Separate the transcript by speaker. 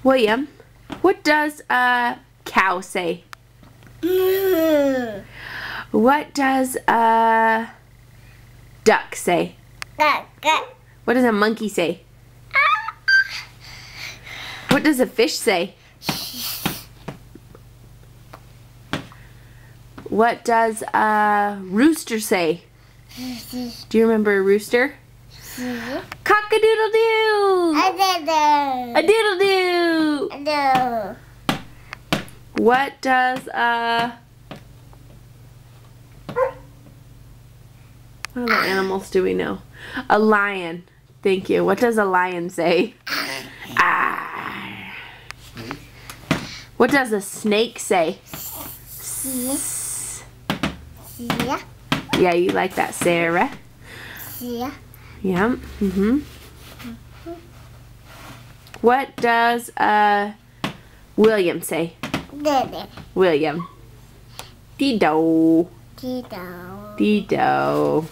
Speaker 1: William, what does a cow say? What does a duck say? What does a monkey say? What does a fish say? What does a rooster say? Do you remember a rooster? Cock-a-doodle-doo! A doodle-doo! What does what other animals do we know? A lion. Thank you. What does a lion say? Ah. What does a snake say? Yeah, you like that, Sarah? Yeah. What does William say? William. Dido. Dido.